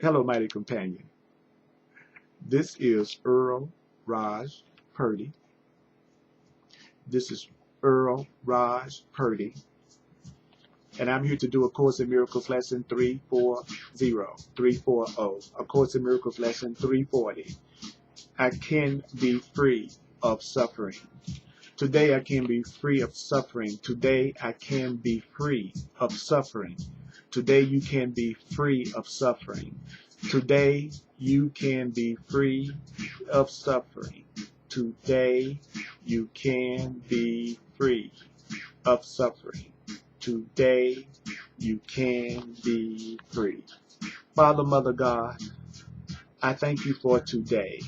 Hello, mighty companion. This is Earl Raj Purdy. This is Earl Raj Purdy, and I'm here to do a Course in Miracles lesson 340. A Course in Miracles lesson 340. I can be free of suffering. Today I can be free of suffering. Today I can be free of suffering. Today you can be free of suffering. Today you can be free of suffering. Today you can be free of suffering. Today you can be free. Father, Mother God, I thank you for today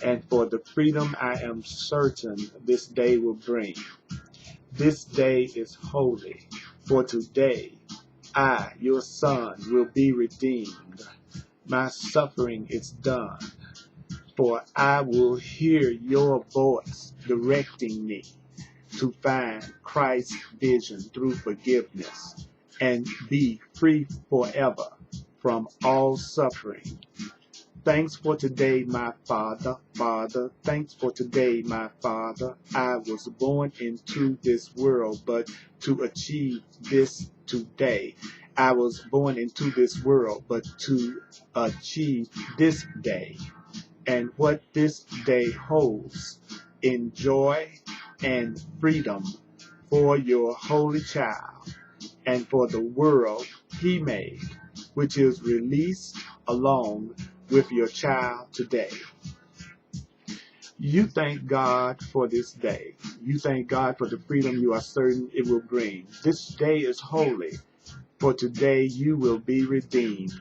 and for the freedom I am certain this day will bring. This day is holy, for today I, your son, will be redeemed. My suffering is done, for I will hear your voice directing me to find Christ's vision through forgiveness and be free forever from all suffering. Thanks for today, my Father. Father, thanks for today, my Father. I was born into this world, but to achieve this today. I was born into this world, but to achieve this day. And what this day holds in joy and freedom for your holy child and for the world he made, which is released along with your child today. You thank God for this day. You thank God for the freedom you are certain it will bring. This day is holy, for today you will be redeemed.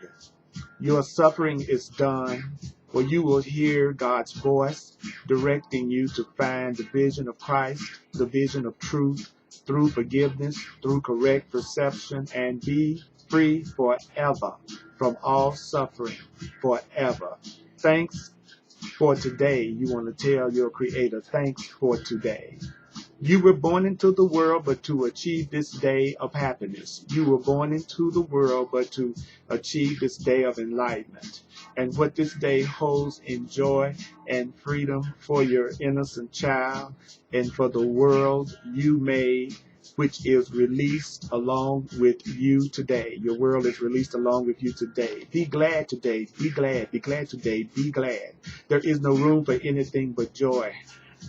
Your suffering is done, for you will hear God's voice directing you to find the vision of Christ, the vision of truth, through forgiveness, through correct perception, and be free forever from all suffering, forever. Thanks for today. You want to tell your Creator, thanks for today. You were born into the world, but to achieve this day of happiness. You were born into the world, but to achieve this day of enlightenment. And what this day holds in joy and freedom for your innocent child and for the world you made, which is released along with you today. Your world is released along with you today. Be glad today. Be glad. Be glad today. Be glad. There is no room for anything but joy.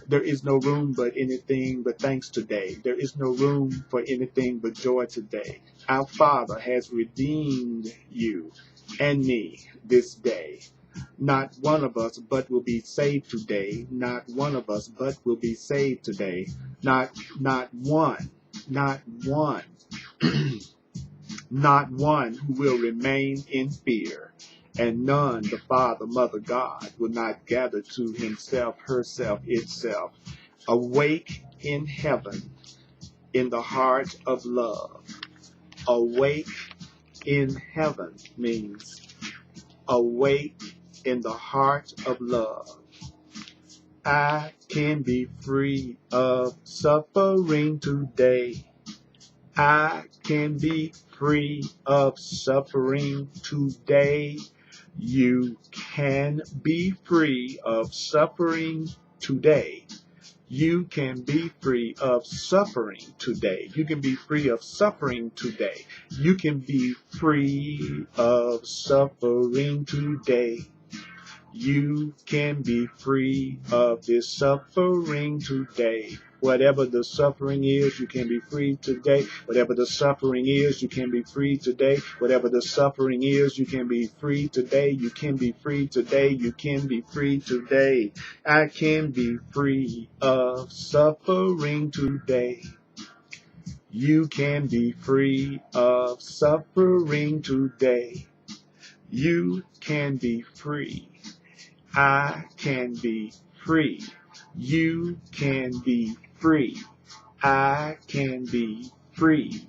There is no room but anything but thanks today. There is no room for anything but joy today. Our Father has redeemed you and me this day. Not one of us but will be saved today. Not one of us but will be saved today. Not one. Not one. Not one who will remain in fear. And none, the Father, Mother, God, will not gather to himself, herself, itself. Awake in heaven, in the heart of love. Awake in heaven means awake in the heart of love. I can be free of suffering today. I can be free of suffering today. You can be free of suffering today. You can be free of suffering today. You can be free of suffering today. You can be free of suffering today. You can be free of this suffering today. Whatever the suffering is, you can be free today. Whatever the suffering is, you can be free today. Whatever the suffering is, you can be free today. You can be free today. You can be free today. I can be free of suffering today. You can be free of suffering today. You can be free. I can be free. You can be free. I can be free.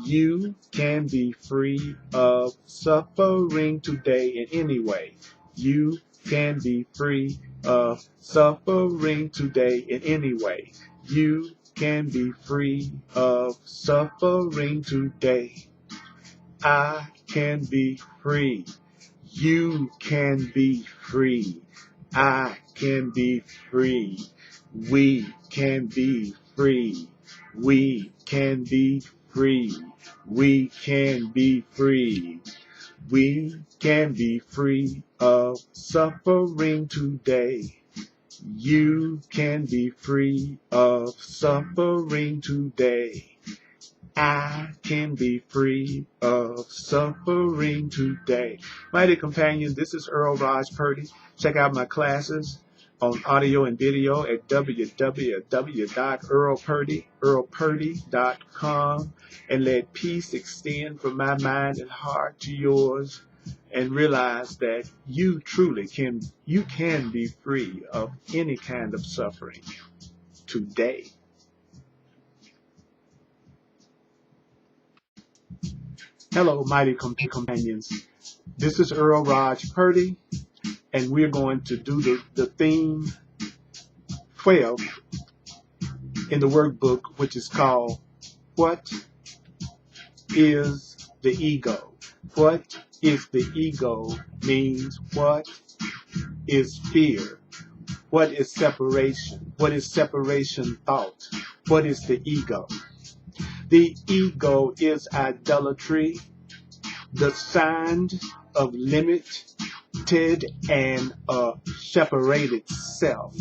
You can be free of suffering today in any way. You can be free of suffering today in any way. You can be free of suffering today. I can be free. You can be free. I can be free. We can be free. We can be free. We can be free. We can be free of suffering today. You can be free of suffering today. I can be free of suffering today. Mighty companions, this is Earl Purdy. Check out my classes on audio and video at www.earlpurdy.com, and let peace extend from my mind and heart to yours, and realize that you can be free of any kind of suffering today. Hello, mighty companions. This is Earl Purdy, and we're going to do the theme 12 in the workbook, which is called, What is the Ego? What is the ego means what is fear? What is separation? What is separation thought? What is the ego? The ego is idolatry, the sign of limited and a separated self.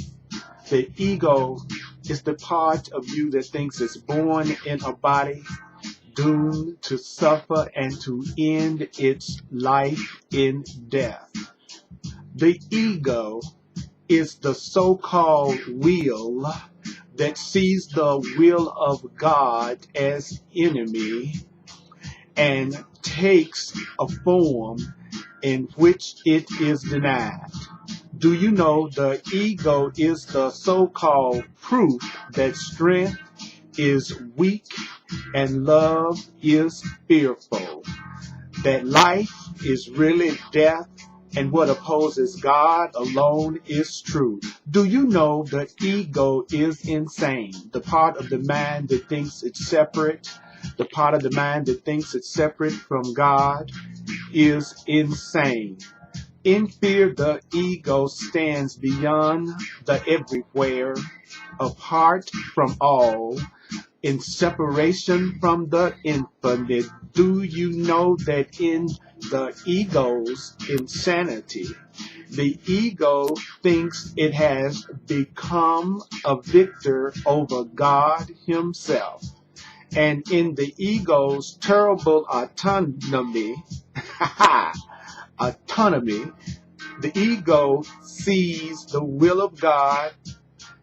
The ego is the part of you that thinks it's born in a body, doomed to suffer and to end its life in death. The ego is the so-called will that sees the will of God as enemy and takes a form in which it is denied. Do you know the ego is the so-called proof that strength is weak and love is fearful, that life is really death, and what opposes God alone is true? Do you know the ego is insane? The part of the mind that thinks it's separate, the part of the mind that thinks it's separate from God is insane. In fear, the ego stands beyond the everywhere, apart from all, in separation from the infinite. Do you know that in the ego's insanity, the ego thinks it has become a victor over God himself? And in the ego's terrible autonomy, the ego sees the will of God.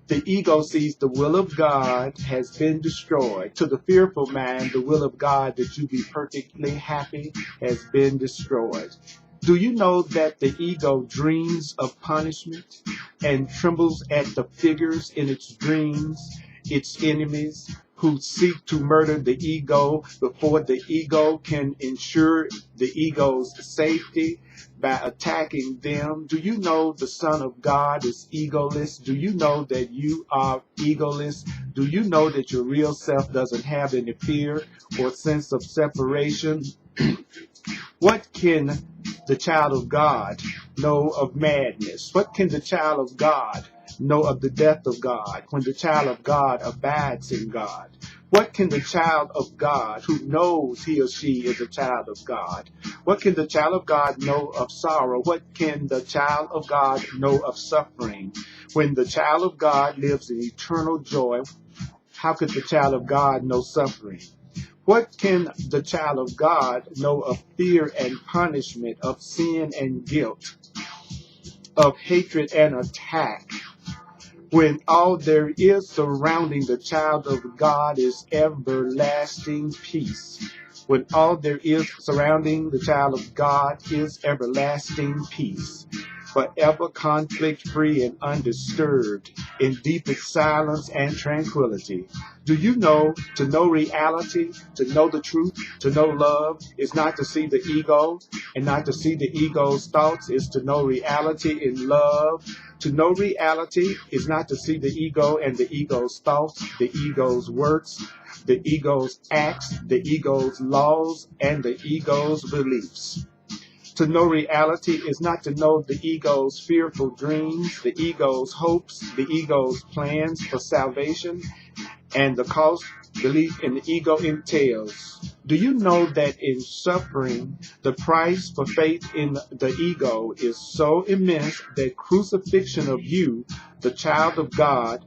The ego sees the will of God has been destroyed. To the fearful man, the will of God that you be perfectly happy has been destroyed. Do you know that the ego dreams of punishment and trembles at the figures in its dreams, its enemies who seek to murder the ego before the ego can ensure the ego's safety by attacking them? Do you know the Son of God is egoless? Do you know that you are egoless? Do you know that your real self doesn't have any fear or sense of separation? What can the child of God know of madness? What can the child of God know of the death of God when the child of God abides in God? What can the child of God who knows he or she is a child of God? What can the child of God know of sorrow? What can the child of God know of suffering? When the child of God lives in eternal joy, how could the child of God know suffering? What can the child of God know of fear and punishment, of sin and guilt, of hatred and attack, when all there is surrounding the child of God is everlasting peace? When all there is surrounding the child of God is everlasting peace, forever conflict-free and undisturbed, in deepest silence and tranquility. Do you know to know reality, to know the truth, to know love is not to see the ego and not to see the ego's thoughts, is to know reality in love. To know reality is not to see the ego and the ego's thoughts, the ego's works, the ego's acts, the ego's laws, and the ego's beliefs. To know reality is not to know the ego's fearful dreams, the ego's hopes, the ego's plans for salvation, and the cost belief in the ego entails. Do you know that in suffering, the price for faith in the ego is so immense that crucifixion of you, the child of God,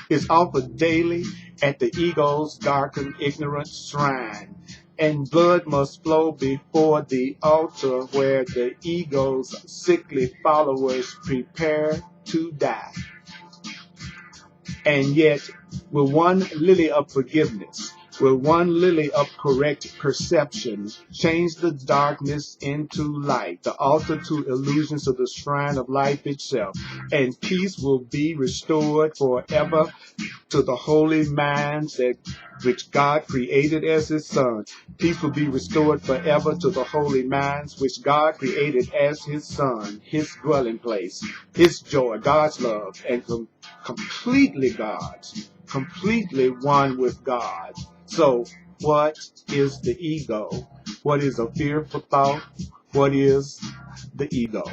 is offered daily at the ego's darkened, ignorant shrine, and blood must flow before the altar where the ego's sickly followers prepare to die. And yet, with one lily of forgiveness, with one lily of correct perception, change the darkness into light, the altar to illusions of the shrine of life itself, and peace will be restored forever to the holy minds which God created as his son. Peace will be restored forever to the holy minds which God created as his son, his dwelling place, his joy, God's love, and completely God's, completely one with God. So what is the ego? What is a fearful thought? What is the ego?